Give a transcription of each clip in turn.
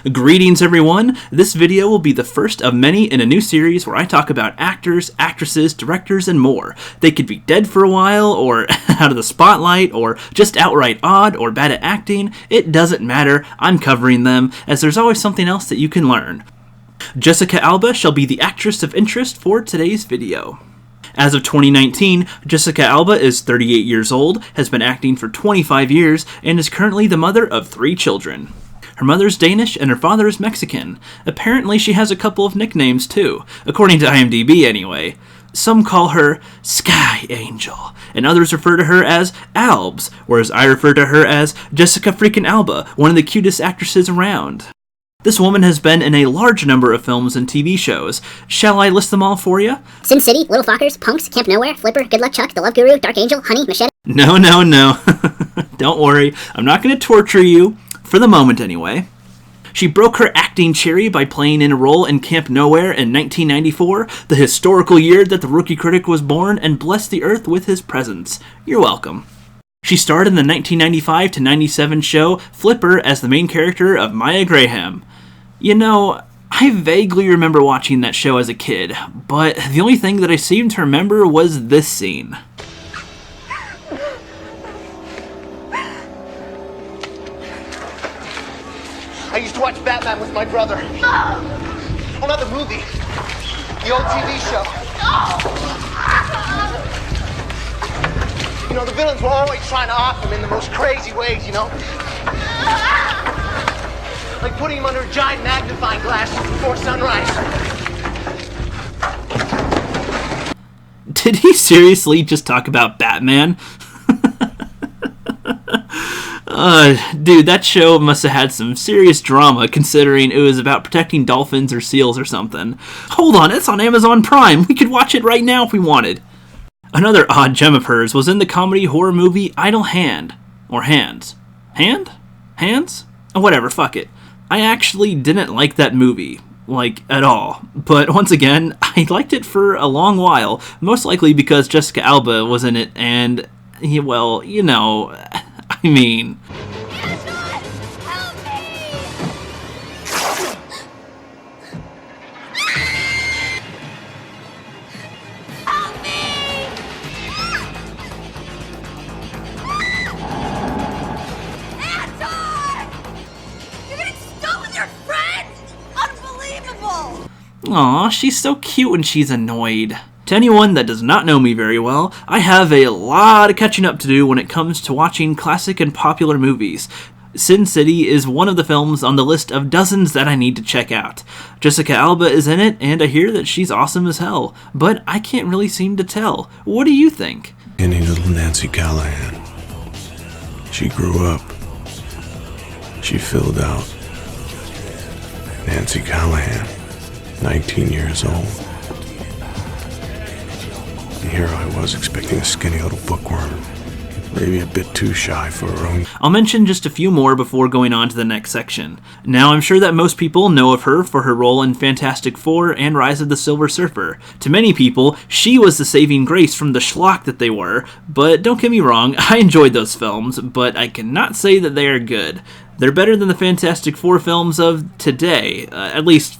Greetings everyone, this video will be the first of many in a new series where I talk about actors, actresses, directors, and more. They could be dead for a while, or out of the spotlight, or just outright odd or bad at acting. It doesn't matter, I'm covering them, as there's always something else that you can learn. Jessica Alba shall be the actress of interest for today's video. As of 2019, Jessica Alba is 38 years old, has been acting for 25 years, and is currently the mother of 3 children. Her mother's Danish and her father is Mexican. Apparently she has a couple of nicknames too, according to IMDb anyway. Some call her Sky Angel, and others refer to her as Albs, whereas I refer to her as Jessica freaking Alba, one of the cutest actresses around. This woman has been in a large number of films and TV shows. Shall I list them all for you? Sin City, Little Fockers, Punks, Camp Nowhere, Flipper, Good Luck Chuck, The Love Guru, Dark Angel, Honey, Machete. No. Don't worry, I'm not going to torture you. For the moment, anyway. She broke her acting cherry by playing in a role in Camp Nowhere in 1994, the historical year that the rookie critic was born and blessed the earth with his presence. You're welcome. She starred in the 1995 to 97 show Flipper as the main character of Maya Graham. You know, I vaguely remember watching that show as a kid, but the only thing that I seem to remember was this scene. I used to watch Batman with my brother. No! Oh, not the movie. The old TV show. No! You know, the villains were always trying to off him in the most crazy ways, you know? Like putting him under a giant magnifying glass before sunrise. Did he seriously just talk about Batman? Dude, that show must have had some serious drama considering it was about protecting dolphins or seals or something. Hold on, it's on Amazon Prime. We could watch it right now if we wanted. Another odd gem of hers was in the comedy horror movie Idle Hand. Or Hands. Hand? Hands? Oh, whatever, fuck it. I actually didn't like that movie. Like, at all. But once again, I liked it for a long while. Most likely because Jessica Alba was in it and, well, you know, I mean... Aw, she's so cute when she's annoyed. To anyone that does not know me very well, I have a lot of catching up to do when it comes to watching classic and popular movies. Sin City is one of the films on the list of dozens that I need to check out. Jessica Alba is in it, and I hear that she's awesome as hell, but I can't really seem to tell. What do you think? Any little Nancy Callahan. She grew up. She filled out. Nancy Callahan. 19 years old. And here I was expecting a skinny little bookworm. Maybe a bit too shy for her own. I'll mention just a few more before going on to the next section. Now, I'm sure that most people know of her for her role in Fantastic Four and Rise of the Silver Surfer. To many people, she was the saving grace from the schlock that they were, but don't get me wrong, I enjoyed those films, but I cannot say that they are good. They're better than the Fantastic Four films of today, at least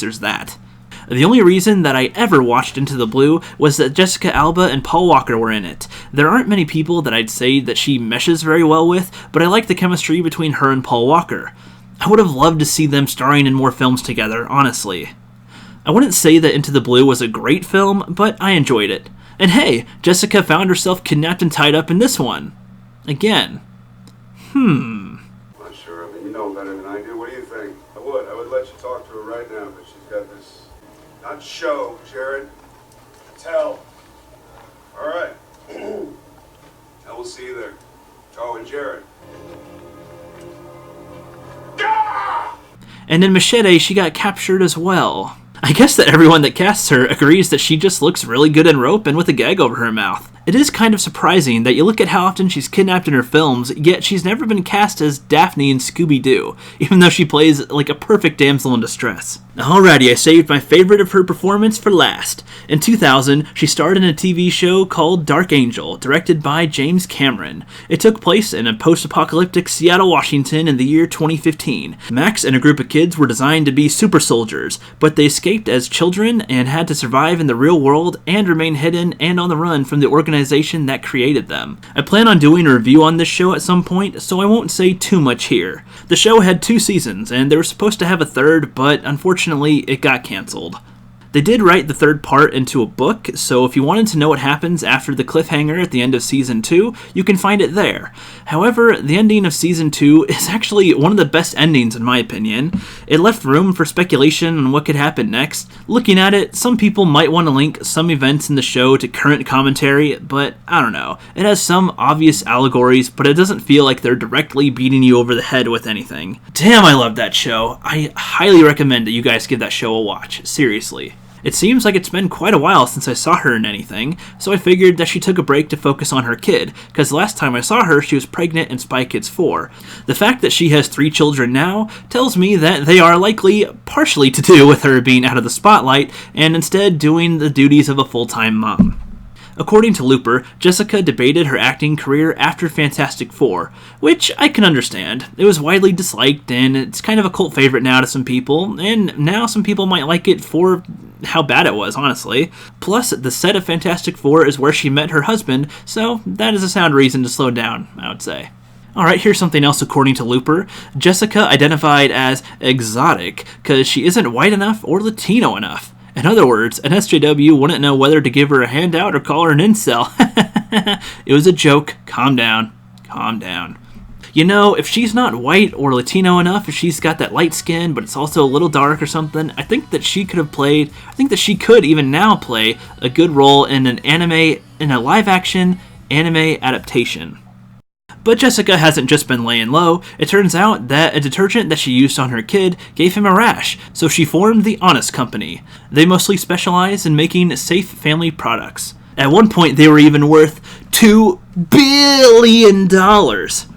there's that. The only reason that I ever watched Into the Blue was that Jessica Alba and Paul Walker were in it. There aren't many people that I'd say that she meshes very well with, but I like the chemistry between her and Paul Walker. I would have loved to see them starring in more films together, honestly. I wouldn't say that Into the Blue was a great film, but I enjoyed it. And hey, Jessica found herself kidnapped and tied up in this one. Again. I'm not sure. I mean, you know better than I do. What do you think? I would let you talk to her right now, but she's got this... Not show, Jared. Tell. All right. I will see you there. Oh, and Jared. And in Machete, she got captured as well. I guess that everyone that casts her agrees that she just looks really good in rope and with a gag over her mouth. It is kind of surprising that you look at how often she's kidnapped in her films, yet she's never been cast as Daphne in Scooby-Doo, even though she plays like a perfect damsel in distress. Alrighty, I saved my favorite of her performance for last. In 2000, she starred in a TV show called Dark Angel, directed by James Cameron. It took place in a post-apocalyptic Seattle, Washington in the year 2015. Max and a group of kids were designed to be super soldiers, but they escaped as children and had to survive in the real world and remain hidden and on the run from the organization that created them. I plan on doing a review on this show at some point, so I won't say too much here. The show had 2 seasons, and they were supposed to have a third, but unfortunately it got cancelled. They did write the third part into a book, so if you wanted to know what happens after the cliffhanger at the end of Season 2, you can find it there. However, the ending of Season 2 is actually one of the best endings in my opinion. It left room for speculation on what could happen next. Looking at it, some people might want to link some events in the show to current commentary, but I don't know. It has some obvious allegories, but it doesn't feel like they're directly beating you over the head with anything. Damn, I love that show. I highly recommend that you guys give that show a watch. Seriously. It seems like it's been quite a while since I saw her in anything, so I figured that she took a break to focus on her kid, because the last time I saw her she was pregnant in Spy Kids 4. The fact that she has 3 children now tells me that they are likely partially to do with her being out of the spotlight and instead doing the duties of a full-time mom. According to Looper, Jessica debated her acting career after Fantastic Four, which I can understand. It was widely disliked, and it's kind of a cult favorite now to some people, and now some people might like it for how bad it was, honestly. Plus, the set of Fantastic Four is where she met her husband, so that is a sound reason to slow down, I would say. Alright, here's something else according to Looper. Jessica identified as exotic because she isn't white enough or Latino enough. In other words, an SJW wouldn't know whether to give her a handout or call her an incel. It was a joke. Calm down. Calm down. You know, if she's not white or Latino enough, if she's got that light skin, but it's also a little dark or something, I think that she could even now play a good role in a live-action anime adaptation. But Jessica hasn't just been laying low. It turns out that a detergent that she used on her kid gave him a rash, so she formed the Honest Company. They mostly specialize in making safe family products. At one point, they were even worth $2 billion,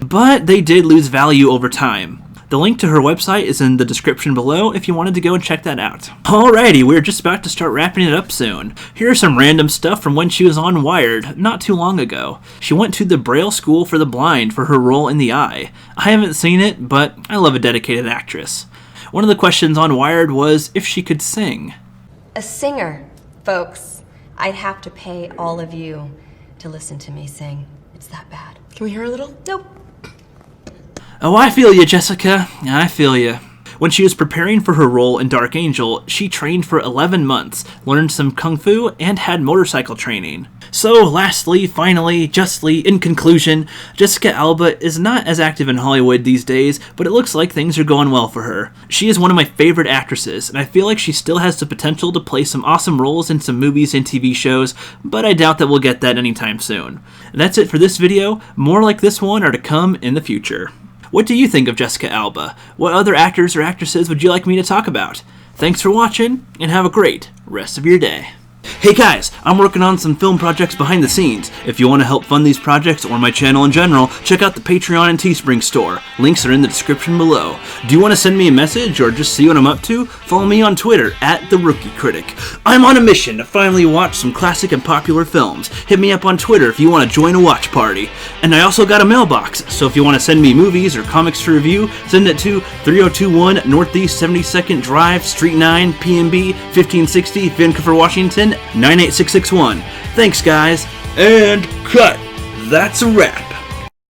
but they did lose value over time. The link to her website is in the description below if you wanted to go and check that out. Alrighty, we're just about to start wrapping it up soon. Here's some random stuff from when she was on Wired not too long ago. She went to the Braille School for the Blind for her role in The Eye. I haven't seen it, but I love a dedicated actress. One of the questions on Wired was if she could sing. A singer, folks. I'd have to pay all of you to listen to me sing. It's that bad. Can we hear a little? Nope. Oh, I feel you, Jessica. I feel you. When she was preparing for her role in Dark Angel, she trained for 11 months, learned some kung fu, and had motorcycle training. So, lastly, finally, justly, in conclusion, Jessica Alba is not as active in Hollywood these days, but it looks like things are going well for her. She is one of my favorite actresses, and I feel like she still has the potential to play some awesome roles in some movies and TV shows, but I doubt that we'll get that anytime soon. That's it for this video. More like this one are to come in the future. What do you think of Jessica Alba? What other actors or actresses would you like me to talk about? Thanks for watching, and have a great rest of your day. Hey guys, I'm working on some film projects behind the scenes. If you want to help fund these projects or my channel in general, check out the Patreon and Teespring store. Links are in the description below. Do you want to send me a message or just see what I'm up to? Follow me on Twitter @TheRookieCritic. I'm on a mission to finally watch some classic and popular films. Hit me up on Twitter if you want to join a watch party. And I also got a mailbox, so if you want to send me movies or comics to review, send it to 3021 Northeast 72nd Drive, Suite 9, PNB 1560, Vancouver, Washington 98661. Thanks guys, and cut. That's a wrap.